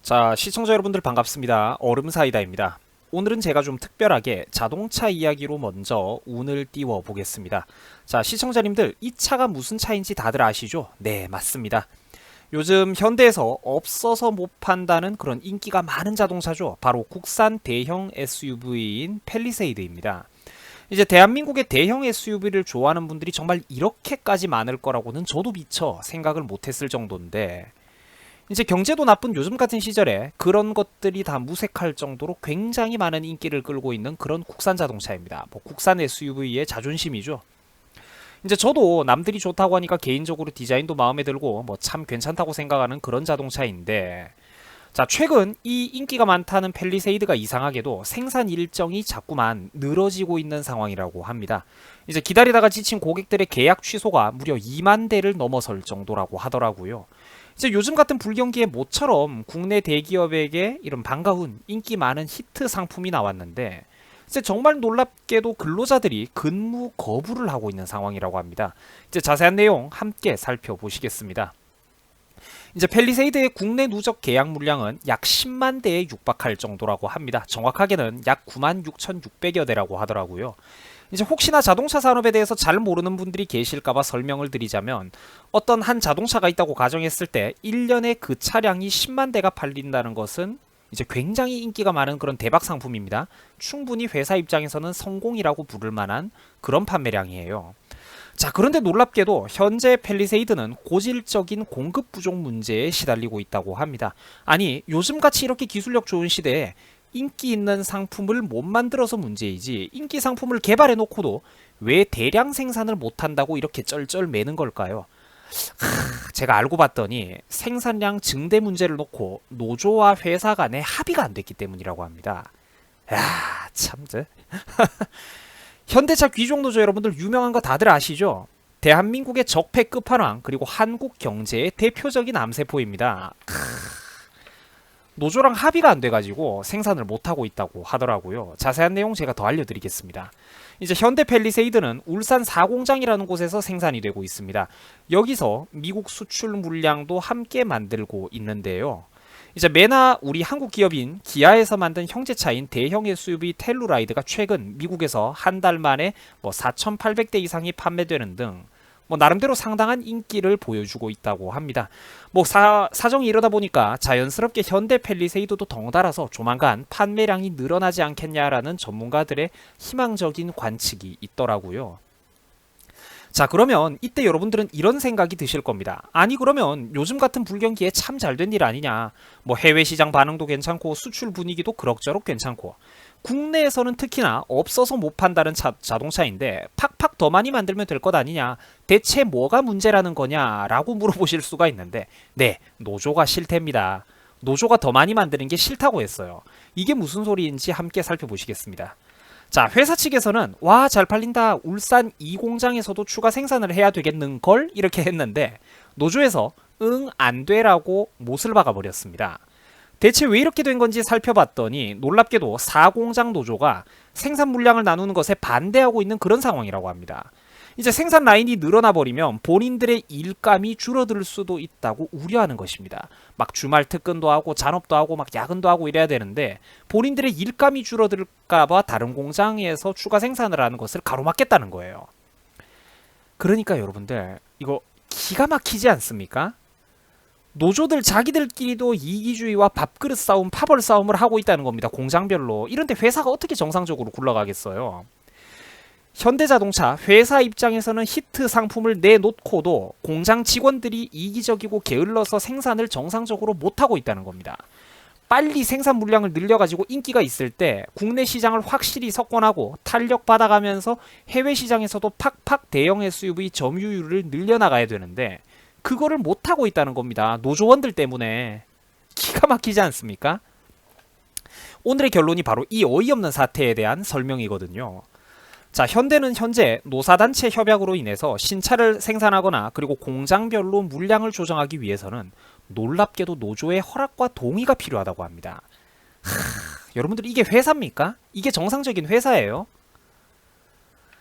자, 시청자 여러분들 반갑습니다. 얼음사이다입니다. 오늘은 제가 좀 특별하게 자동차 이야기로 먼저 운을 띄워 보겠습니다. 자, 시청자님들 이 차가 무슨 차인지 다들 아시죠? 네, 맞습니다. 요즘 현대에서 없어서 못 판다는 그런 인기가 많은 자동차죠. 바로 국산 대형 SUV인 팰리세이드입니다. 이제 대한민국의 대형 SUV를 좋아하는 분들이 정말 이렇게까지 많을 거라고는 저도 미처 생각을 못했을 정도인데, 이제 경제도 나쁜 요즘 같은 시절에 그런 것들이 다 무색할 정도로 굉장히 많은 인기를 끌고 있는 그런 국산 자동차입니다. 뭐 국산 SUV의 자존심이죠. 이제 저도 남들이 좋다고 하니까 개인적으로 디자인도 마음에 들고 뭐 참 괜찮다고 생각하는 그런 자동차인데, 자, 최근 이 인기가 많다는 팰리세이드가 이상하게도 생산 일정이 자꾸만 늘어지고 있는 상황이라고 합니다. 이제 기다리다가 지친 고객들의 계약 취소가 무려 2만 대를 넘어설 정도라고 하더라고요. 이제 요즘 같은 불경기에 모처럼 국내 대기업에게 이런 반가운 인기 많은 히트 상품이 나왔는데, 이제 정말 놀랍게도 근로자들이 근무 거부를 하고 있는 상황이라고 합니다. 이제 자세한 내용 함께 살펴보시겠습니다. 이제 팰리세이드의 국내 누적 계약 물량은 약 10만 대에 육박할 정도라고 합니다. 정확하게는 약 9만 6,600여 대라고 하더라고요. 이제 혹시나 자동차 산업에 대해서 잘 모르는 분들이 계실까봐 설명을 드리자면, 어떤 한 자동차가 있다고 가정했을 때 1년에 그 차량이 10만 대가 팔린다는 것은 이제 굉장히 인기가 많은 그런 대박 상품입니다. 충분히 회사 입장에서는 성공이라고 부를 만한 그런 판매량이에요. 자, 그런데 놀랍게도 현재 팰리세이드는 고질적인 공급 부족 문제에 시달리고 있다고 합니다. 아니, 요즘같이 이렇게 기술력 좋은 시대에 인기 있는 상품을 못 만들어서 문제이지, 인기 상품을 개발해 놓고도 왜 대량 생산을 못 한다고 이렇게 쩔쩔매는 걸까요? 제가 알고 봤더니 생산량 증대 문제를 놓고 노조와 회사 간에 합의가 안 됐기 때문이라고 합니다. 야, 참. 현대차 귀족노조 여러분들 유명한 거 다들 아시죠? 대한민국의 적폐 끝판왕, 그리고 한국 경제의 대표적인 암세포입니다. 노조랑 합의가 안 돼가지고 생산을 못하고 있다고 하더라고요. 자세한 내용 제가 더 알려드리겠습니다. 이제 현대 팰리세이드는 울산 4공장이라는 곳에서 생산이 되고 있습니다. 여기서 미국 수출 물량도 함께 만들고 있는데요. 이제 메나 우리 한국 기업인 기아에서 만든 형제차인 대형 SUV 텔루라이드가 최근 미국에서 한 달 만에 뭐 4,800대 이상이 판매되는 등 뭐 나름대로 상당한 인기를 보여주고 있다고 합니다. 뭐 사정이 이러다 보니까 자연스럽게 현대 팰리세이드도 덩달아서 조만간 판매량이 늘어나지 않겠냐라는 전문가들의 희망적인 관측이 있더라고요. 자, 그러면 이때 여러분들은 이런 생각이 드실 겁니다. 아니, 그러면 요즘 같은 불경기에 참 잘 된 일 아니냐, 뭐 해외 시장 반응도 괜찮고 수출 분위기도 그럭저럭 괜찮고 국내에서는 특히나 없어서 못 판다는 자동차인데 팍팍 더 많이 만들면 될 것 아니냐, 대체 뭐가 문제라는 거냐라고 물어보실 수가 있는데, 네, 노조가 싫답니다. 노조가 더 많이 만드는 게 싫다고 했어요. 이게 무슨 소리인지 함께 살펴보시겠습니다. 자, 회사 측에서는 와, 잘 팔린다, 울산 2공장에서도 추가 생산을 해야 되겠는걸, 이렇게 했는데 노조에서 응, 안 돼라고 못을 박아버렸습니다. 대체 왜 이렇게 된 건지 살펴봤더니 놀랍게도 4공장 노조가 생산 물량을 나누는 것에 반대하고 있는 그런 상황이라고 합니다. 이제 생산 라인이 늘어나 버리면 본인들의 일감이 줄어들 수도 있다고 우려하는 것입니다. 막 주말 특근도 하고 잔업도 하고 막 야근도 하고 이래야 되는데 본인들의 일감이 줄어들까봐 다른 공장에서 추가 생산을 하는 것을 가로막겠다는 거예요. 그러니까 여러분들 이거 기가 막히지 않습니까? 노조들 자기들끼리도 이기주의와 밥그릇 싸움, 파벌 싸움을 하고 있다는 겁니다. 공장별로. 이런데 회사가 어떻게 정상적으로 굴러가겠어요? 현대자동차 회사 입장에서는 히트 상품을 내놓고도 공장 직원들이 이기적이고 게을러서 생산을 정상적으로 못하고 있다는 겁니다. 빨리 생산 물량을 늘려가지고 인기가 있을 때 국내 시장을 확실히 석권하고 탄력 받아가면서 해외 시장에서도 팍팍 대형 SUV 점유율을 늘려나가야 되는데 그거를 못하고 있다는 겁니다. 노조원들 때문에. 기가 막히지 않습니까? 오늘의 결론이 바로 이 어이없는 사태에 대한 설명이거든요. 자, 현대는 현재 노사단체 협약으로 인해서 신차를 생산하거나 그리고 공장별로 물량을 조정하기 위해서는 놀랍게도 노조의 허락과 동의가 필요하다고 합니다. 여러분들 이게 회사입니까? 이게 정상적인 회사예요?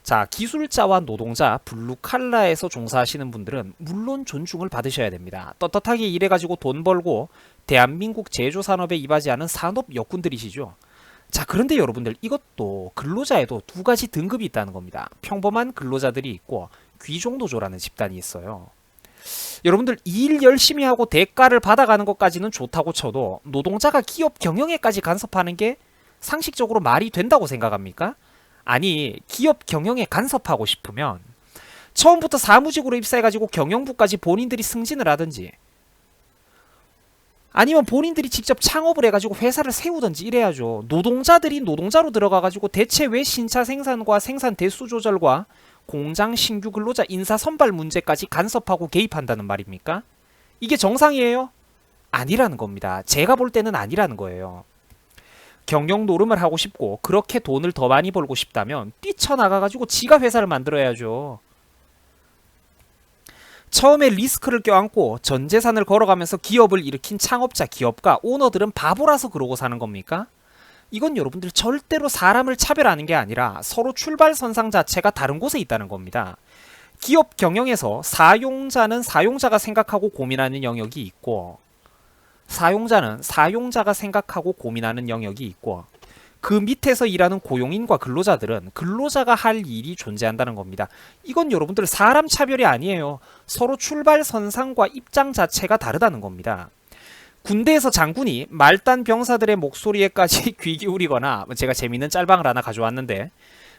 자, 기술자와 노동자, 블루칼라에서 종사하시는 분들은 물론 존중을 받으셔야 됩니다. 떳떳하게 일해가지고 돈 벌고 대한민국 제조산업에 이바지하는 산업 역군들이시죠. 자, 그런데 여러분들 이것도 근로자에도 두 가지 등급이 있다는 겁니다. 평범한 근로자들이 있고 귀족노조라는 집단이 있어요. 여러분들 일 열심히 하고 대가를 받아가는 것까지는 좋다고 쳐도 노동자가 기업 경영에까지 간섭하는 게 상식적으로 말이 된다고 생각합니까? 아니, 기업 경영에 간섭하고 싶으면 처음부터 사무직으로 입사해가지고 경영부까지 본인들이 승진을 하든지 아니면 본인들이 직접 창업을 해가지고 회사를 세우든지 이래야죠. 노동자들이 노동자로 들어가가지고 대체 왜 신차 생산과 생산 대수 조절과 공장 신규 근로자 인사 선발 문제까지 간섭하고 개입한다는 말입니까? 이게 정상이에요? 아니라는 겁니다. 제가 볼 때는 아니라는 거예요. 경영 노름을 하고 싶고 그렇게 돈을 더 많이 벌고 싶다면 뛰쳐나가가지고 지가 회사를 만들어야죠. 처음에 리스크를 껴안고 전 재산을 걸어가면서 기업을 일으킨 창업자 기업가 오너들은 바보라서 그러고 사는 겁니까? 이건 여러분들 절대로 사람을 차별하는 게 아니라 서로 출발선상 자체가 다른 곳에 있다는 겁니다. 기업 경영에서 사용자는 사용자가 생각하고 고민하는 영역이 있고 사용자는 사용자가 생각하고 고민하는 영역이 있고 그 밑에서 일하는 고용인과 근로자들은 근로자가 할 일이 존재한다는 겁니다. 이건 여러분들 사람 차별이 아니에요. 서로 출발선상과 입장 자체가 다르다는 겁니다. 군대에서 장군이 말단 병사들의 목소리에까지 귀 기울이거나 제가 재밌는 짤방을 하나 가져왔는데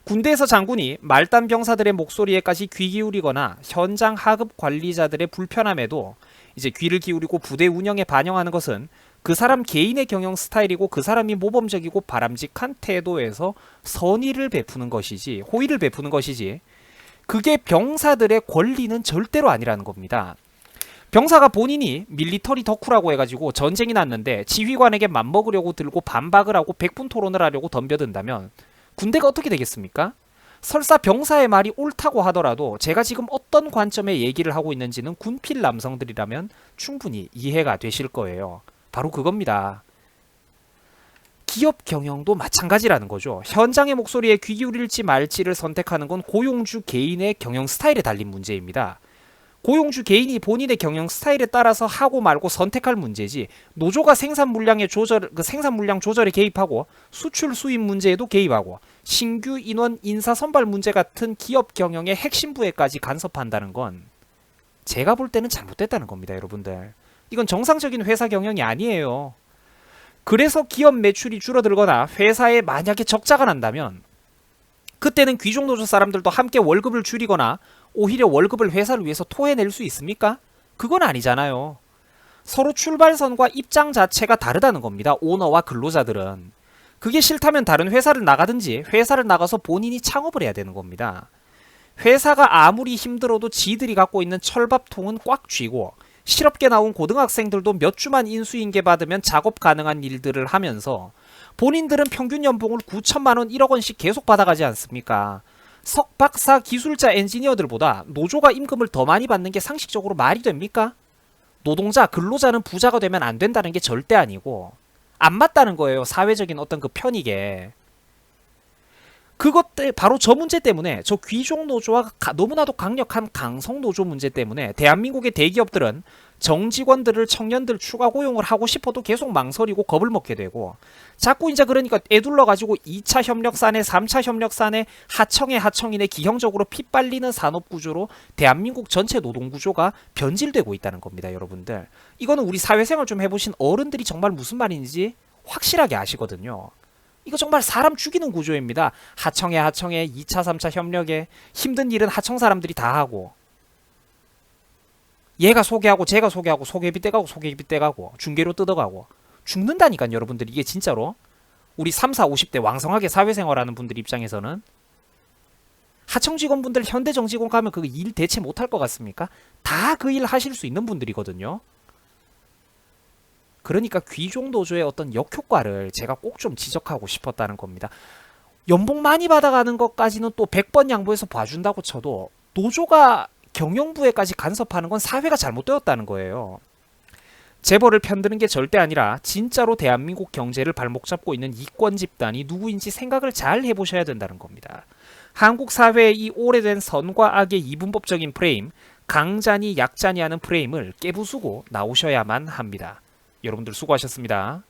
군대에서 장군이 말단 병사들의 목소리에까지 귀 기울이거나 현장 하급 관리자들의 불편함에도 이제 귀를 기울이고 부대 운영에 반영하는 것은 그 사람 개인의 경영 스타일이고 그 사람이 모범적이고 바람직한 태도에서 선의를 베푸는 것이지 호의를 베푸는 것이지 그게 병사들의 권리는 절대로 아니라는 겁니다. 병사가 본인이 밀리터리 덕후라고 해가지고 전쟁이 났는데 지휘관에게 맘먹으려고 들고 반박을 하고 백분토론을 하려고 덤벼든다면 군대가 어떻게 되겠습니까? 설사 병사의 말이 옳다고 하더라도 제가 지금 어떤 관점에 얘기를 하고 있는지는 군필 남성들이라면 충분히 이해가 되실 거예요. 바로 그겁니다. 기업 경영도 마찬가지라는 거죠. 현장의 목소리에 귀 기울일지 말지를 선택하는 건 고용주 개인의 경영 스타일에 달린 문제입니다. 고용주 개인이 본인의 경영 스타일에 따라서 하고 말고 선택할 문제지 노조가 생산 물량 조절에 개입하고 수출 수입 문제에도 개입하고 신규 인원 인사 선발 문제 같은 기업 경영의 핵심 부에까지 간섭한다는 건 제가 볼 때는 잘못됐다는 겁니다, 여러분들. 이건 정상적인 회사 경영이 아니에요. 그래서 기업 매출이 줄어들거나 회사에 만약에 적자가 난다면 그때는 귀족노조 사람들도 함께 월급을 줄이거나 오히려 월급을 회사를 위해서 토해낼 수 있습니까? 그건 아니잖아요. 서로 출발선과 입장 자체가 다르다는 겁니다. 오너와 근로자들은. 그게 싫다면 다른 회사를 나가든지 회사를 나가서 본인이 창업을 해야 되는 겁니다. 회사가 아무리 힘들어도 지들이 갖고 있는 철밥통은 꽉 쥐고 실업계 나온 고등학생들도 몇 주만 인수인계 받으면 작업 가능한 일들을 하면서 본인들은 평균 연봉을 9천만 원, 1억 원씩 계속 받아가지 않습니까? 석박사 기술자 엔지니어들보다 노조가 임금을 더 많이 받는 게 상식적으로 말이 됩니까? 노동자, 근로자는 부자가 되면 안 된다는 게 절대 아니고 안 맞다는 거예요. 사회적인 어떤 그 편익에. 바로 저 문제 때문에 저 귀족 노조와 너무나도 강력한 강성 노조 문제 때문에 대한민국의 대기업들은 정직원들을 청년들 추가 고용을 하고 싶어도 계속 망설이고 겁을 먹게 되고 자꾸 이제 그러니까 애둘러 가지고 2차 협력사내 3차 협력사내 하청인의 기형적으로 핏발리는 산업구조로 대한민국 전체 노동구조가 변질되고 있다는 겁니다, 여러분들. 이거는 우리 사회생활 좀 해보신 어른들이 정말 무슨 말인지 확실하게 아시거든요. 이거 정말 사람 죽이는 구조입니다. 하청에 2차 3차 협력에 힘든 일은 하청 사람들이 다 하고 얘가 소개하고 제가 소개하고 소개비 떼가고 중개료 뜯어가고 죽는다니까요, 여러분들. 이게 진짜로 우리 3, 4, 50대 왕성하게 사회생활하는 분들 입장에서는 하청 직원분들 현대정직원 가면 그 일 대체 못할 것 같습니까? 다 그 일 하실 수 있는 분들이거든요. 그러니까 귀족노조의 어떤 역효과를 제가 꼭 좀 지적하고 싶었다는 겁니다. 연봉 많이 받아가는 것까지는 또 100번 양보해서 봐준다고 쳐도 노조가 경영부에까지 간섭하는 건 사회가 잘못되었다는 거예요. 재벌을 편드는 게 절대 아니라 진짜로 대한민국 경제를 발목 잡고 있는 이권 집단이 누구인지 생각을 잘 해보셔야 된다는 겁니다. 한국 사회의 이 오래된 선과 악의 이분법적인 프레임, 강자니 약자니 하는 프레임을 깨부수고 나오셔야만 합니다. 여러분들 수고하셨습니다.